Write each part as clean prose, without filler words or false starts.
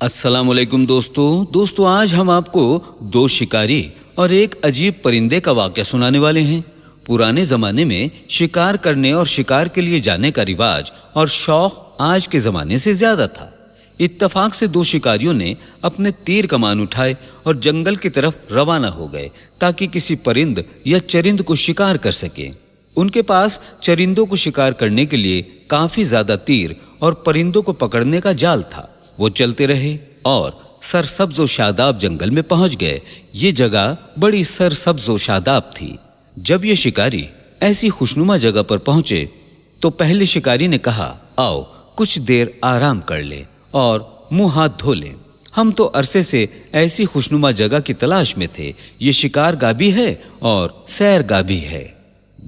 अस्सलाम वालेकुम दोस्तों आज हम आपको दो शिकारी और एक अजीब परिंदे का वाक़या सुनाने वाले हैं। पुराने ज़माने में शिकार करने और शिकार के लिए जाने का रिवाज और शौक आज के ज़माने से ज़्यादा था। इत्तफाक से दो शिकारियों ने अपने तीर कमान उठाए और जंगल की तरफ रवाना हो गए ताकि किसी परिंद या चरिंद को शिकार कर सके। उनके पास चरिंदों को शिकार करने के लिए काफ़ी ज़्यादा तीर और परिंदों को पकड़ने का जाल था। वो चलते रहे और सरसब्ज व शादाब जंगल में पहुंच गए। ये जगह बड़ी सरसब्ज व शादाब थी। जब ये शिकारी ऐसी खुशनुमा जगह पर पहुंचे तो पहले शिकारी ने कहा, आओ कुछ देर आराम कर ले और मुंह हाथ धो ले। हम तो अरसे से ऐसी खुशनुमा जगह की तलाश में थे। ये शिकार गाह भी है और सैर गाह भी है।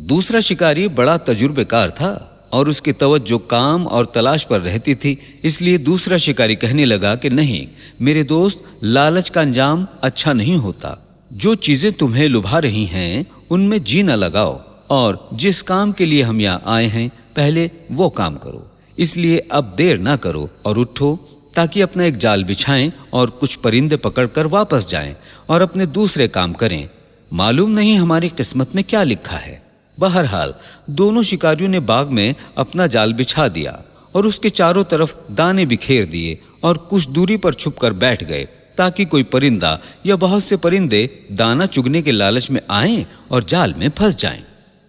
दूसरा शिकारी बड़ा तजुर्बेकार था और उसकी तवज्जो काम और तलाश पर रहती थी। इसलिए दूसरा शिकारी कहने लगा कि नहीं मेरे दोस्त, लालच का अंजाम अच्छा नहीं होता। जो चीजें तुम्हें लुभा रही हैं उनमें जी न लगाओ और जिस काम के लिए हम यहाँ आए हैं पहले वो काम करो। इसलिए अब देर ना करो और उठो ताकि अपना एक जाल बिछाएं और कुछ परिंदे पकड़कर वापस जाएं और अपने दूसरे काम करें। मालूम नहीं हमारी किस्मत में क्या लिखा है। बहरहाल दोनों शिकारियों ने बाग में अपना जाल बिछा दिया और उसके चारों तरफ दाने बिखेर दिए और कुछ दूरी पर छुपकर बैठ गए ताकि कोई परिंदा या बहुत से परिंदे दाना चुगने के लालच में आएं और जाल में फंस जाएं।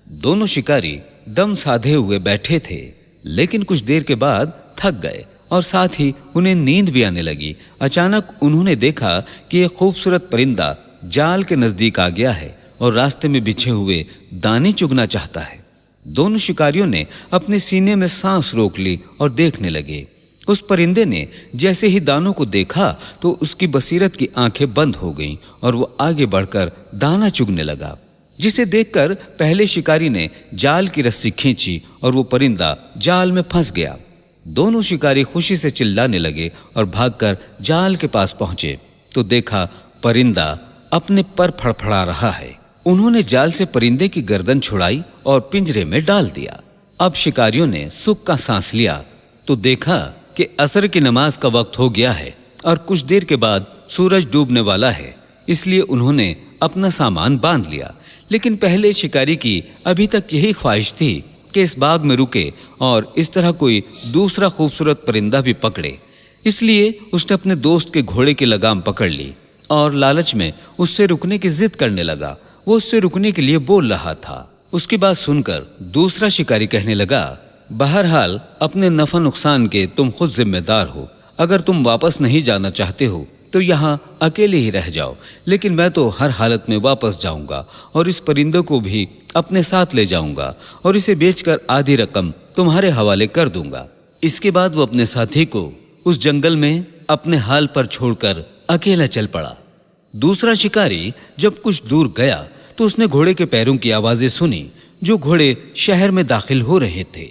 दोनों शिकारी दम साधे हुए बैठे थे, लेकिन कुछ देर के बाद थक गए और साथ ही उन्हें नींद भी आने लगी। अचानक उन्होंने देखा कि एक खूबसूरत परिंदा जाल के नजदीक आ गया है और रास्ते में बिछे हुए दाने चुगना चाहता है। दोनों शिकारियों ने अपने सीने में सांस रोक ली और देखने लगे। उस परिंदे ने जैसे ही दानों को देखा तो उसकी बसीरत की आंखें बंद हो गईं और वो आगे बढ़कर दाना चुगने लगा, जिसे देखकर पहले शिकारी ने जाल की रस्सी खींची और वो परिंदा जाल में फंस गया। दोनों शिकारी खुशी से चिल्लाने लगे और भागकर जाल के पास पहुंचे तो देखा परिंदा अपने पर फड़फड़ा रहा है। उन्होंने जाल से परिंदे की गर्दन छुड़ाई और पिंजरे में डाल दिया। अब शिकारियों ने सुख का सांस लिया तो देखा कि असर की नमाज का वक्त हो गया है और कुछ देर के बाद सूरज डूबने वाला है। इसलिए उन्होंने अपना सामान बांध लिया। लेकिन पहले शिकारी की अभी तक यही ख्वाहिश थी कि इस बाग में रुके और इस तरह कोई दूसरा खूबसूरत परिंदा भी पकड़े। इसलिए उसने अपने दोस्त के घोड़े की लगाम पकड़ ली और लालच में उससे रुकने की जिद करने लगा। वो उससे रुकने के लिए बोल रहा था। उसकी बात सुनकर दूसरा शिकारी कहने लगा, बहरहाल अपने नफा नुकसान के तुम खुद जिम्मेदार हो। अगर तुम वापस नहीं जाना चाहते हो तो यहाँ अकेले ही रह जाओ, लेकिन मैं तो हर हालत में वापस जाऊंगा और इस परिंदे को भी अपने साथ ले जाऊंगा और इसे बेचकर आधी रकम तुम्हारे हवाले कर दूंगा। इसके बाद वो अपने साथी को उस जंगल में अपने हाल पर छोड़कर अकेला चल पड़ा। दूसरा शिकारी जब कुछ दूर गया तो उसने घोड़े के पैरों की आवाजें सुनी जो घोड़े शहर में दाखिल हो रहे थे।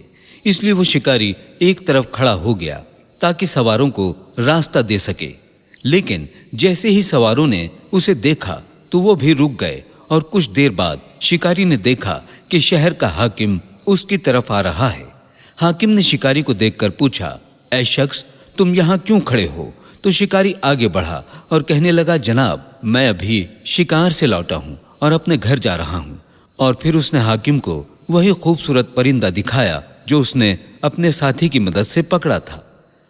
इसलिए वो शिकारी एक तरफ खड़ा हो गया ताकि सवारों को रास्ता दे सके। लेकिन जैसे ही सवारों ने उसे देखा तो वो भी रुक गए और कुछ देर बाद शिकारी ने देखा कि शहर का हाकिम उसकी तरफ आ रहा है। हाकिम ने शिकारी को देखकर पूछा, ऐ शख्स तुम यहाँ क्यों खड़े हो? तो शिकारी आगे बढ़ा और कहने लगा, जनाब मैं अभी शिकार से लौटा हूँ और अपने घर जा रहा हूँ। और फिर उसने हाकिम को वही खूबसूरत परिंदा दिखाया जो उसने अपने साथी की मदद से पकड़ा था।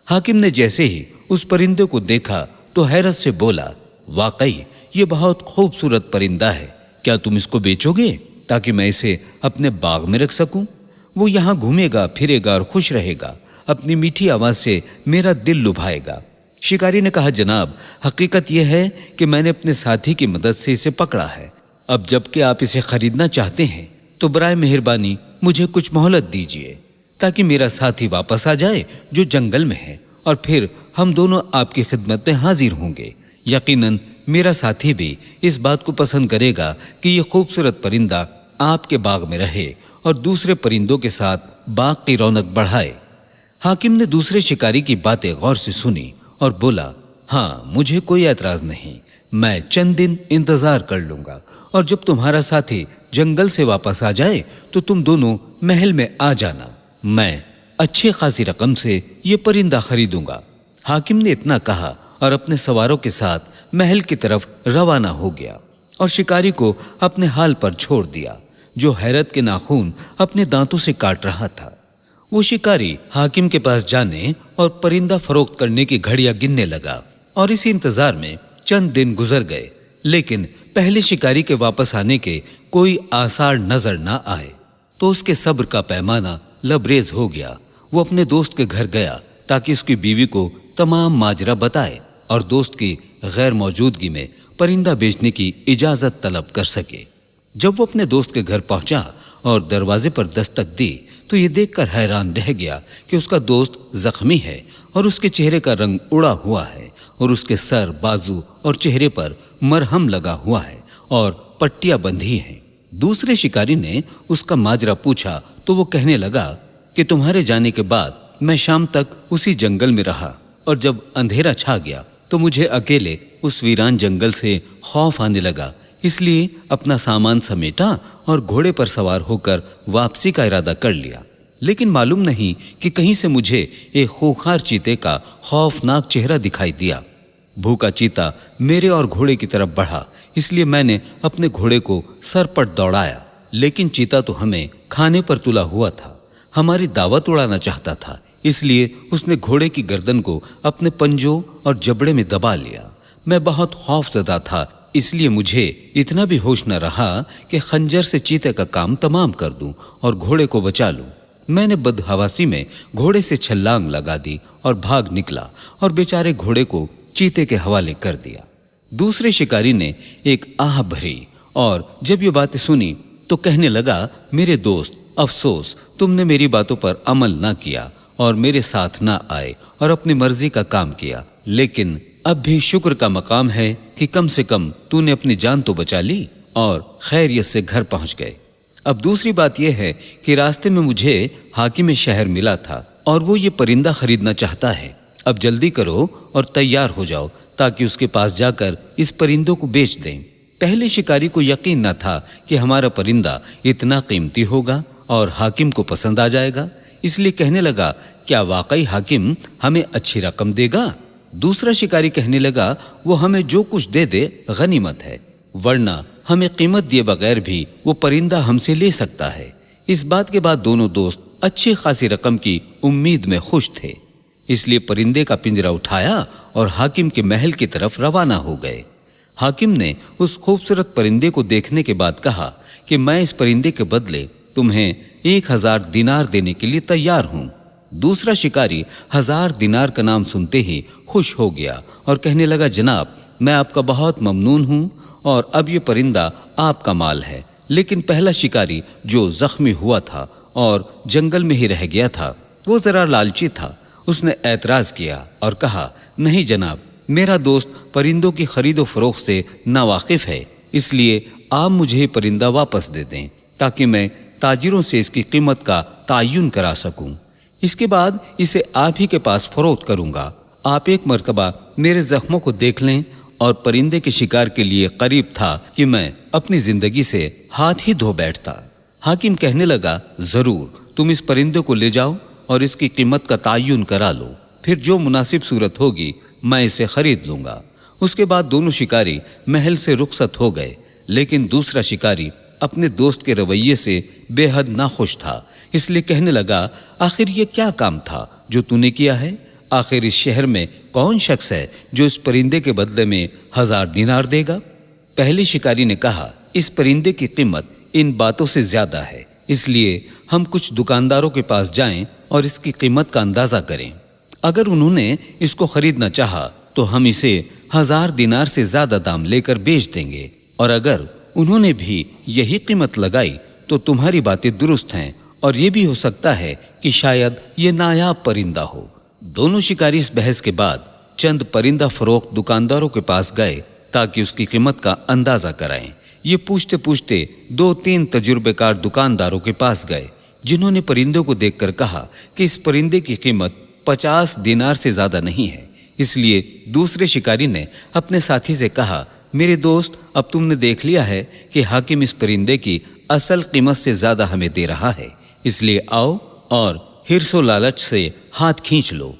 हाकिम ने जैसे ही उस परिंदे को देखा तो हैरत से बोला, वाकई ये बहुत खूबसूरत परिंदा है। क्या तुम इसको बेचोगे ताकि मैं इसे अपने बाग में रख सकूं? वो यहाँ घूमेगा फिरेगा और खुश रहेगा, अपनी मीठी आवाज से मेरा दिल लुभाएगा। शिकारी ने कहा, जनाब हकीकत यह है कि मैंने अपने साथी की मदद से इसे पकड़ा है। अब जबकि आप इसे खरीदना चाहते हैं तो बराए मेहरबानी मुझे कुछ मोहलत दीजिए ताकि मेरा साथी वापस आ जाए जो जंगल में है और फिर हम दोनों आपकी खिदमत में हाजिर होंगे। यकीनन मेरा साथी भी इस बात को पसंद करेगा कि ये खूबसूरत परिंदा आपके बाग में रहे और दूसरे परिंदों के साथ बाग की रौनक बढ़ाए। हाकिम ने दूसरे शिकारी की बातें गौर से सुनी और बोला, हाँ मुझे कोई एतराज नहीं, मैं चंद दिन इंतजार कर लूंगा और जब तुम्हारा साथी जंगल से वापस आ जाए तो तुम दोनों महल में आ जाना। मैं अच्छी खासी रकम से ये परिंदा खरीदूंगा। हाकिम ने इतना कहा اور اپنے سواروں کے ساتھ محل کی طرف روانہ ہو گیا اور شکاری کو اپنے حال پر چھوڑ دیا، جو حیرت کے ناخن اپنے دانتوں سے کاٹ رہا تھا۔ وہ شکاری حاکم کے پاس جانے اور پرندہ فروخت کرنے کی گھڑیاں گننے لگا، اور اسی انتظار میں چند دن گزر گئے، لیکن پہلے شکاری کے واپس آنے کے کوئی آثار نظر نہ آئے تو اس کے صبر کا پیمانہ لبریز ہو گیا۔ وہ اپنے دوست کے گھر گیا تاکہ اس کی بیوی کو تمام ماجرا بتائے اور دوست کی غیر موجودگی میں پرندہ بیچنے کی اجازت طلب کر سکے۔ جب وہ اپنے دوست کے گھر پہنچا اور دروازے پر دستک دی تو یہ دیکھ کر حیران رہ گیا کہ اس کا دوست زخمی ہے اور اس کے چہرے کا رنگ اڑا ہوا ہے اور اس کے سر، بازو اور چہرے پر مرہم لگا ہوا ہے اور پٹیاں بندھی ہیں۔ دوسرے شکاری نے اس کا ماجرا پوچھا تو وہ کہنے لگا کہ تمہارے جانے کے بعد میں شام تک اسی جنگل میں رہا، اور جب اندھیرا چھا گیا تو مجھے اکیلے اس ویران جنگل سے خوف آنے لگا، اس لیے اپنا سامان سمیٹا اور گھوڑے پر سوار ہو کر واپسی کا ارادہ کر لیا۔ لیکن معلوم نہیں کہ کہیں سے مجھے ایک خوخار چیتے کا خوفناک چہرہ دکھائی دیا۔ بھوکا چیتا میرے اور گھوڑے کی طرف بڑھا، اس لیے میں نے اپنے گھوڑے کو سرپٹ دوڑایا، لیکن چیتا تو ہمیں کھانے پر تلا ہوا تھا، ہماری دعوت اڑانا چاہتا تھا، اس لیے اس نے گھوڑے کی گردن کو اپنے پنجوں اور جبڑے میں دبا لیا۔ میں بہت خوف زدہ تھا، اس لیے مجھے اتنا بھی ہوش نہ رہا کہ خنجر سے چیتے کا کام تمام کر دوں اور گھوڑے کو بچا لوں۔ میں نے بدحواسی میں گھوڑے سے چھلانگ لگا دی اور بھاگ نکلا اور بیچارے گھوڑے کو چیتے کے حوالے کر دیا۔ دوسرے شکاری نے ایک آہ بھری اور جب یہ باتیں سنی تو کہنے لگا، میرے دوست، افسوس تم نے میری باتوں پر عمل نہ کیا اور میرے ساتھ نہ آئے اور اپنی مرضی کا کام کیا، لیکن اب بھی شکر کا مقام ہے کہ کم سے کم تو نے اپنی جان تو بچا لی اور خیریت سے گھر پہنچ گئے۔ اب دوسری بات یہ ہے کہ راستے میں مجھے حاکم شہر ملا تھا اور وہ یہ پرندہ خریدنا چاہتا ہے۔ اب جلدی کرو اور تیار ہو جاؤ تاکہ اس کے پاس جا کر اس پرندوں کو بیچ دیں۔ پہلے شکاری کو یقین نہ تھا کہ ہمارا پرندہ اتنا قیمتی ہوگا اور حاکم کو پسند آ جائے گا، اس لیے کہنے لگا، کیا واقعی حاکم ہمیں اچھی رقم دے گا؟ دوسرا شکاری کہنے لگا، وہ ہمیں جو کچھ دے دے غنیمت ہے، ورنہ ہمیں قیمت دیے بغیر بھی وہ پرندہ ہم سے لے سکتا ہے۔ اس بات کے بعد دونوں دوست اچھی خاصی رقم کی امید میں خوش تھے، اس لیے پرندے کا پنجرا اٹھایا اور حاکم کے محل کی طرف روانہ ہو گئے۔ حاکم نے اس خوبصورت پرندے کو دیکھنے کے بعد کہا کہ میں اس پرندے کے بدلے تمہیں 1000 دینار دینے کے لیے تیار ہوں۔ دوسرا شکاری 1000 دینار کا نام سنتے ہی خوش ہو گیا اور کہنے لگا، جناب میں آپ کا بہت ممنون ہوں اور اب یہ پرندہ آپ کا مال ہے۔ لیکن پہلا شکاری جو زخمی ہوا تھا اور جنگل میں ہی رہ گیا تھا، وہ ذرا لالچی تھا، اس نے اعتراض کیا اور کہا، نہیں جناب، میرا دوست پرندوں کی خرید و فروخت سے ناواقف ہے، اس لیے آپ مجھے یہ پرندہ واپس دے دیں تاکہ میں تاجروں سے اس کی قیمت کا تعین کرا سکوں، اس کے بعد اسے آپ ہی کے پاس فروخت کروں گا۔ آپ ایک مرتبہ میرے زخموں کو دیکھ لیں، اور پرندے کے شکار کے لیے قریب تھا کہ میں اپنی زندگی سے ہاتھ ہی دھو بیٹھتا۔ حاکم کہنے لگا، ضرور تم اس پرندے کو لے جاؤ اور اس کی قیمت کا تعین کرا لو، پھر جو مناسب صورت ہوگی میں اسے خرید لوں گا۔ اس کے بعد دونوں شکاری محل سے رخصت ہو گئے، لیکن دوسرا شکاری اپنے دوست کے رویے سے بے حد ناخوش تھا، اس لیے کہنے لگا، آخر یہ کیا کام تھا جو تو نے کیا ہے؟ آخر اس شہر میں کون شخص ہے جو اس پرندے کے بدلے میں 1000 دینار دے گا؟ پہلے شکاری نے کہا، اس پرندے کی قیمت ان باتوں سے زیادہ ہے، اس لیے ہم کچھ دکانداروں کے پاس جائیں اور اس کی قیمت کا اندازہ کریں۔ اگر انہوں نے اس کو خریدنا چاہا تو ہم اسے 1000 دینار سے زیادہ دام لے کر بیچ دیں گے، اور اگر انہوں نے بھی یہی قیمت لگائی تو تمہاری باتیں درست ہیں، اور یہ بھی ہو سکتا ہے کہ شاید یہ نایاب پرندہ ہو۔ دونوں شکاری اس بحث کے بعد چند پرندہ فروخت دکانداروں کے پاس گئے تاکہ اس کی قیمت کا اندازہ کرائیں۔ یہ پوچھتے پوچھتے 2-3 تجربے کار دکانداروں کے پاس گئے، جنہوں نے پرندوں کو دیکھ کر کہا کہ اس پرندے کی قیمت 50 دینار سے زیادہ نہیں ہے۔ اس لیے دوسرے شکاری نے اپنے ساتھی سے کہا، میرے دوست، اب تم نے دیکھ لیا ہے کہ حاکم اس پرندے کی اصل قیمت سے زیادہ ہمیں دے رہا ہے، اس لیے آؤ اور حرص و لالچ سے ہاتھ کھینچ لو۔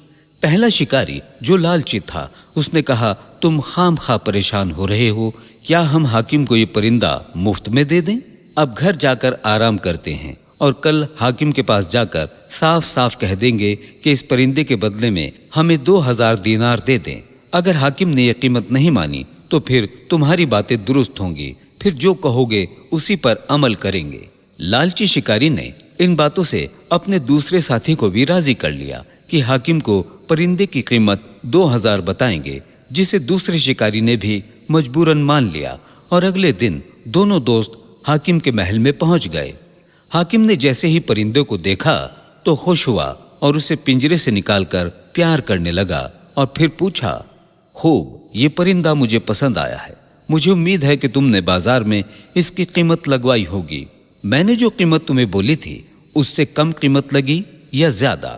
पहला शिकारी जो लालची था उसने कहा, तुम खामखा परेशान हो रहे हो, क्या हम हाकिम को ये परिंदा मुफ्त में दे दें? अब घर जाकर आराम करते हैं और कल हाकिम के पास जाकर साफ साफ कह देंगे कि इस परिंदे के बदले में हमें 2000 दीनार दे दें। अगर हाकिम ने यह कीमत नहीं मानी तो फिर तुम्हारी बातें दुरुस्त होंगी, फिर जो कहोगे उसी पर अमल करेंगे। लालची शिकारी ने इन बातों से अपने दूसरे साथी को भी राजी कर लिया कि हाकिम को परिंदे की कीमत 2000 बताएंगे, जिसे दूसरे शिकारी ने भी मजबूरन मान लिया और अगले दिन दोनों दोस्त हाकिम के महल में पहुंच गए। हाकिम ने जैसे ही परिंदे को देखा तो खुश हुआ और उसे पिंजरे से निकालकर प्यार करने लगा और फिर पूछा, खूब, ये परिंदा मुझे पसंद आया है। मुझे उम्मीद है कि तुमने बाजार में इसकी कीमत लगवाई होगी। मैंने जो कीमत तुम्हें बोली थी उससे कम कीमत लगी या ज्यादा?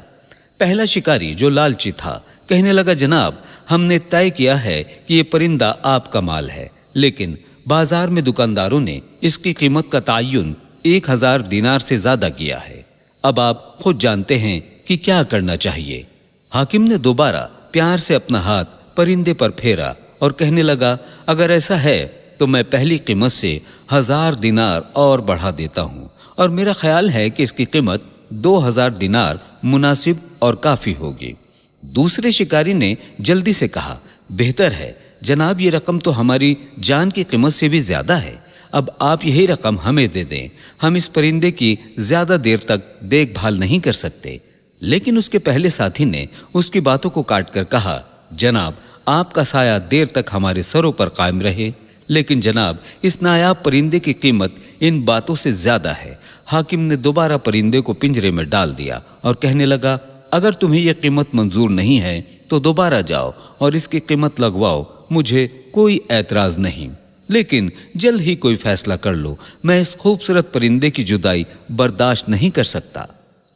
पहला शिकारी जो लालची था कहने लगा, जनाब, हमने तय किया है कि ये परिंदा आपका माल है, लेकिन बाजार में दुकानदारों ने इसकी कीमत का तयन 1000 दीनार से ज्यादा किया है। अब आप खुद जानते हैं कि क्या करना चाहिए। हाकिम ने दोबारा प्यार से अपना हाथ परिंदे पर फेरा और कहने लगा, अगर ऐसा है तो मैं पहली कीमत से 1000 दीनार और बढ़ा देता हूं और मेरा ख्याल है कि इसकी कीमत 2000 दीनार मुनासिब और काफी होगी। दूसरे शिकारी ने जल्दी से कहा, बेहतर है जनाब, ये रकम तो हमारी जान की कीमत से भी ज्यादा है। अब आप यही रकम हमें दे दें, हम इस परिंदे की ज्यादा देर तक देखभाल नहीं कर सकते। लेकिन उसके पहले साथी ने उसकी बातों को काट कर कहा, जनाब, आपका साया देर तक हमारे सरों पर कायम रहे, लेकिन जनाब, इस नायाब परिंदे की कीमत इन बातों से ज्यादा है। हाकिम ने दोबारा परिंदे को पिंजरे में डाल दिया और कहने लगा, अगर तुम्हें यह कीमत मंजूर नहीं है तो दोबारा जाओ और इसकी कीमत लगवाओ, मुझे कोई ऐतराज नहीं, लेकिन जल्द ही कोई फैसला कर लो। मैं इस खूबसूरत परिंदे की जुदाई बर्दाश्त नहीं कर सकता।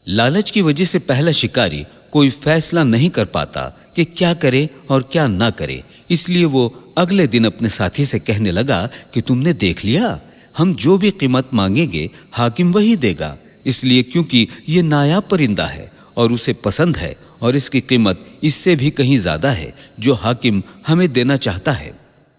लालच की वजह से पहला शिकारी कोई फैसला नहीं कर पाता कि क्या करे और क्या ना करे, इसलिए वो अगले दिन अपने साथी से कहने लगा कि तुमने देख लिया, हम जो भी कीमत मांगेंगे हाकिम वही देगा, इसलिए क्योंकि ये नायाब परिंदा है और उसे पसंद है और इसकी कीमत इससे भी कहीं ज्यादा है जो हाकिम हमें देना चाहता है।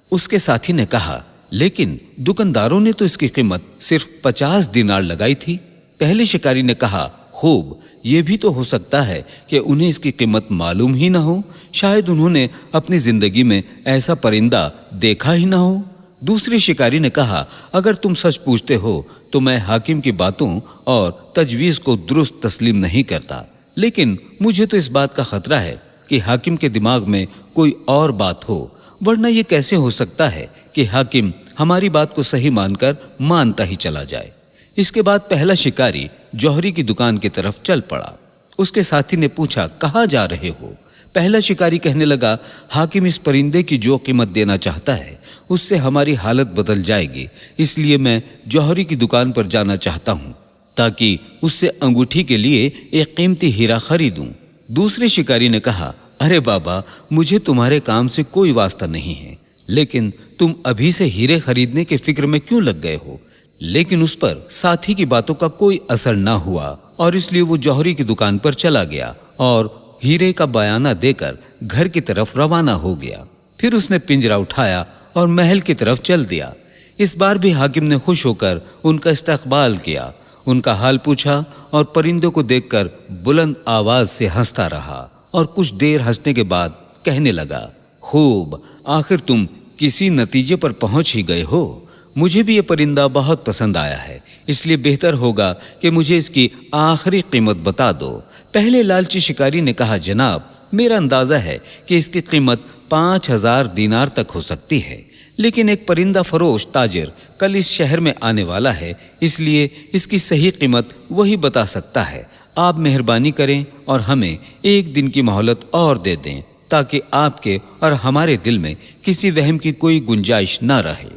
उसके साथी ने कहा, लेकिन दुकानदारों ने तो इसकी कीमत सिर्फ 50 दीनार लगाई थी। पहले शिकारी ने कहा, खूब, ये भी तो हो सकता है कि उन्हें इसकी कीमत मालूम ही ना हो, शायद उन्होंने अपनी जिंदगी में ऐसा परिंदा देखा ही ना हो। दूसरे शिकारी ने कहा, अगर तुम सच पूछते हो तो मैं हाकिम की बातों और तजवीज को दुरुस्त तस्लीम नहीं करता, लेकिन मुझे तो इस बात का खतरा है कि हाकिम के दिमाग में कोई और बात हो, वरना ये कैसे हो सकता है कि हाकिम हमारी बात को सही मानकर मानता ही चला जाए। इसके बाद पहला शिकारी जौहरी की दुकान की तरफ चल पड़ा। उसके साथी ने पूछा, कहाँ जा रहे हो? पहला शिकारी कहने लगा, हाकिम इस परिंदे की जो कीमत देना चाहता है उससे हमारी हालत बदल जाएगी, इसलिए मैं जौहरी की दुकान पर जाना चाहता हूँ ताकि उससे अंगूठी के लिए एक कीमती हीरा खरीदूं। दूसरे शिकारी ने कहा, अरे बाबा, मुझे तुम्हारे काम से कोई वास्ता नहीं है, लेकिन तुम अभी से हीरे खरीदने के फिक्र में क्यों लग गए हो? लेकिन उस पर साथी की बातों का कोई असर ना हुआ और इसलिए वो जौहरी की दुकान पर चला गया और हीरे का बयाना देकर घर की तरफ रवाना हो गया। फिर उसने पिंजरा उठाया और महल की तरफ चल दिया। इस बार भी हाकिम ने खुश होकर उनका इस्तकबाल किया, उनका हाल पूछा और परिंदों को देखकर बुलंद आवाज से हंसता रहा और कुछ देर हंसने के बाद कहने लगा, खूब, आखिर तुम किसी नतीजे पर पहुंच ही गए हो। मुझे भी ये परिंदा बहुत पसंद आया है, इसलिए बेहतर होगा कि मुझे इसकी आखिरी कीमत बता दो। पहले लालची शिकारी ने कहा, जनाब, मेरा अंदाजा है कि इसकी कीमत 5000 दीनार तक हो सकती है, लेकिन एक परिंदा फरोश ताजिर कल इस शहर में आने वाला है, इसलिए इसकी सही कीमत वही बता सकता है। आप मेहरबानी करें और हमें एक दिन की मोहलत और दे दें ताकि आपके और हमारे दिल में किसी वहम की कोई गुंजाइश न रहे।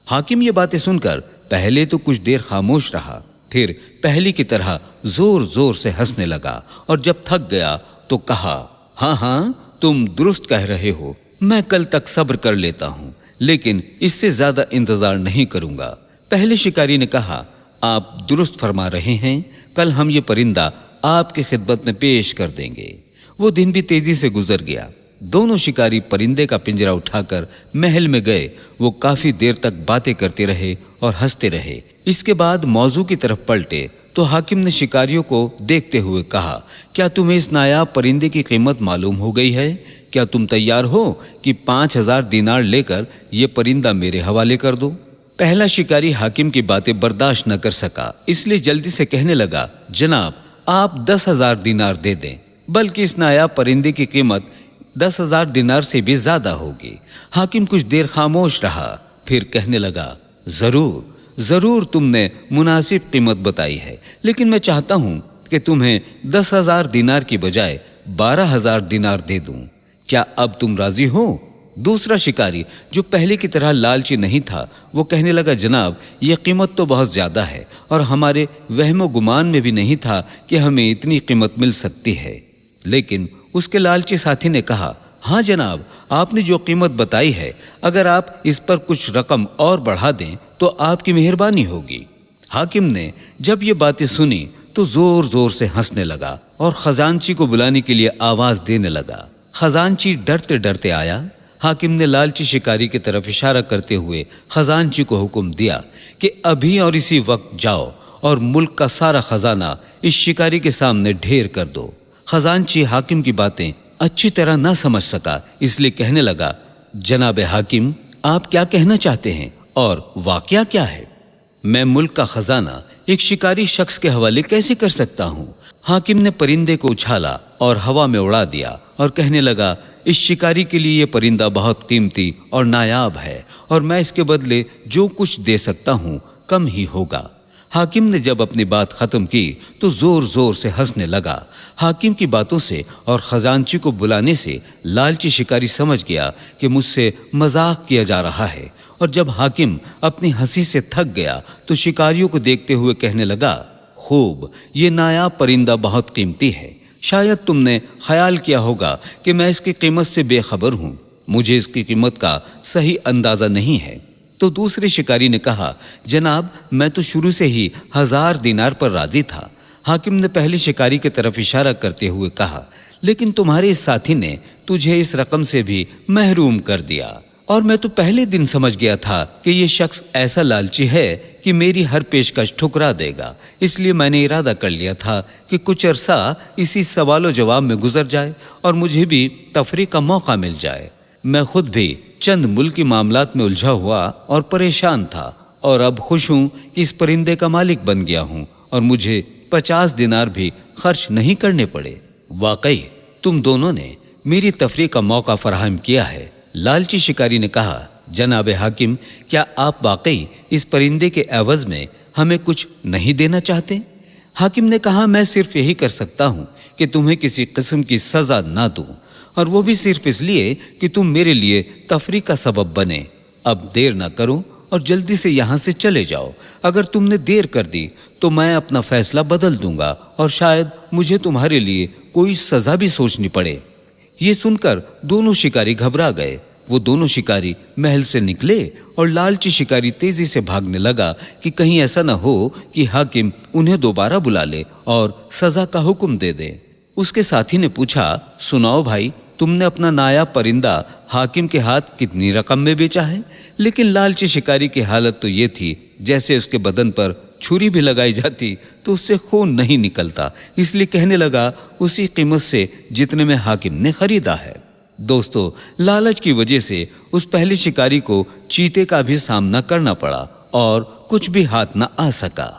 हाकिम ये बातें सुनकर पहले तो कुछ देर खामोश रहा, फिर पहली की तरह जोर जोर से हंसने लगा और जब थक गया तो कहा, हाँ, तुम दुरुस्त कह रहे हो, मैं कल तक सब्र कर लेता हूँ, लेकिन इससे ज्यादा इंतजार नहीं करूंगा। पहले शिकारी ने कहा, आप दुरुस्त फरमा रहे हैं, कल हम ये परिंदा आपकी खिदमत में पेश कर देंगे। वो दिन भी तेजी से गुजर गया। दोनों शिकारी परिंदे का पिंजरा उठाकर महल में गए। वो काफी देर तक बातें करते रहे और हंसते रहे। इसके बाद मौजू की तरफ पलटे तो हाकिम ने शिकारियों को देखते हुए कहा, क्या तुम्हें इस नायाब परिंदे की कीमत मालूम हो गई है? क्या तुम तैयार हो कि 5000 दीनार लेकर ये परिंदा मेरे हवाले कर दो? पहला शिकारी हाकिम की बातें बर्दाश्त न कर सका, इसलिए जल्दी से कहने लगा, जनाब आप 10,000 दीनार दे दें, बल्कि इस नायाब परिंदे की कीमत 10,000 दीनार से भी ज्यादा होगी। हाकिम कुछ देर खामोश रहा, फिर कहने लगा, जरूर तुमने मुनासिब कीमत बताई है, लेकिन मैं चाहता हूं कि तुम्हें 10,000 दीनार की बजाय 12,000 दीनार दे दूं। क्या अब तुम राजी हो? दूसरा शिकारी, जो पहले की तरह लालची नहीं था, वो कहने लगा, जनाब ये कीमत तो बहुत ज्यादा है और हमारे वहमो गुमान में भी नहीं था कि हमें इतनी कीमत मिल सकती है। लेकिन उसके लालची साथी ने कहा, हाँ जनाब, आपने जो कीमत बताई है, अगर आप इस पर कुछ रकम और बढ़ा दें तो आपकी मेहरबानी होगी। हाकिम ने जब ये बातें सुनी तो जोर जोर से हंसने लगा और खजांची को बुलाने के लिए आवाज देने लगा। खजांची डरते डरते आया। हाकिम ने लालची शिकारी की तरफ इशारा करते हुए खजांची को हुक्म दिया कि अभी और इसी वक्त जाओ और मुल्क का सारा खजाना इस शिकारी के सामने ढेर कर दो। खजांची हाकिम की बातें अच्छी तरह न समझ सका, इसलिए कहने लगा, जनाब हाकिम आप क्या कहना चाहते हैं और वाकया क्या है? मैं मुल्क का खजाना एक शिकारी शख्स के हवाले कैसे कर सकता हूँ? हाकिम ने परिंदे को उछाला और हवा में उड़ा दिया और कहने लगा, इस शिकारी के लिए ये परिंदा बहुत कीमती और नायाब है और मैं इसके बदले जो कुछ दे सकता हूँ कम ही होगा। हाकिम ने जब अपनी बात खत्म की तो जोर जोर से हंसने लगा। हाकिम की बातों से और खजांची को बुलाने से लालची शिकारी समझ गया कि मुझसे मजाक किया जा रहा है, और जब हाकिम अपनी हंसी से थक गया तो शिकारियों को देखते हुए कहने लगा, खूब, ये नायाब परिंदा बहुत कीमती है। शायद तुमने ख्याल किया होगा कि मैं इसकी कीमत से बेखबर हूँ, मुझे इसकी कीमत का सही अंदाजा नहीं है। तो दूसरे शिकारी ने कहा, जनाब मैं तो शुरू से ही 1000 दीनार पर राजी था। हाकिम ने पहले शिकारी की तरफ इशारा करते हुए कहा, लेकिन तुम्हारे इस साथी ने तुझे इस रकम से भी महरूम कर दिया, और मैं तो पहले दिन समझ गया था कि ये शख्स ऐसा लालची है कि मेरी हर पेशकश ठुकरा देगा। इसलिए मैंने इरादा कर लिया था कि कुछ अरसा इसी सवालो जवाब में गुजर जाए और मुझे भी तफरीह का मौका मिल जाए। मैं खुद भी चंद मुल्की मामलात में उलझा हुआ और परेशान था, और अब खुश हूँ कि इस परिंदे का मालिक बन गया हूँ और मुझे 50 दिनार भी खर्च नहीं करने पड़े। वाकई तुम दोनों ने मेरी तफरीह का मौका फराहम किया है। लालची शिकारी ने कहा, जनाब हाकिम क्या आप वाकई इस परिंदे के एवज में हमें कुछ नहीं देना चाहते? हाकिम ने कहा, मैं सिर्फ यही कर सकता हूँ कि तुम्हें किसी किस्म की सजा ना दूं, और वो भी सिर्फ इसलिए कि तुम मेरे लिए तफरीह का सबब बने। अब देर ना करो और जल्दी से यहाँ से चले जाओ। अगर तुमने देर कर दी तो मैं अपना फैसला बदल दूंगा और शायद मुझे तुम्हारे लिए कोई सजा भी सोचनी पड़े। ये सुनकर दोनों शिकारी घबरा गए। वो दोनों शिकारी महल से निकले और लालची शिकारी तेजी से भागने लगा कि कहीं ऐसा न हो कि हाकिम उन्हें दोबारा बुला ले और सजा का हुक्म दे दे। उसके साथी ने पूछा, सुनाओ भाई, तुमने अपना नायाब परिंदा हाकिम के हाथ कितनी रकम में बेचा है? लेकिन लालची शिकारी की हालत तो ये थी जैसे उसके बदन पर छुरी भी लगाई जाती तो उससे खून नहीं निकलता, इसलिए कहने लगा, उसी कीमत से जितने में हाकिम ने खरीदा है। दोस्तों, लालच की वजह से उस पहले शिकारी को चीते का भी सामना करना पड़ा और कुछ भी हाथ न आ सका।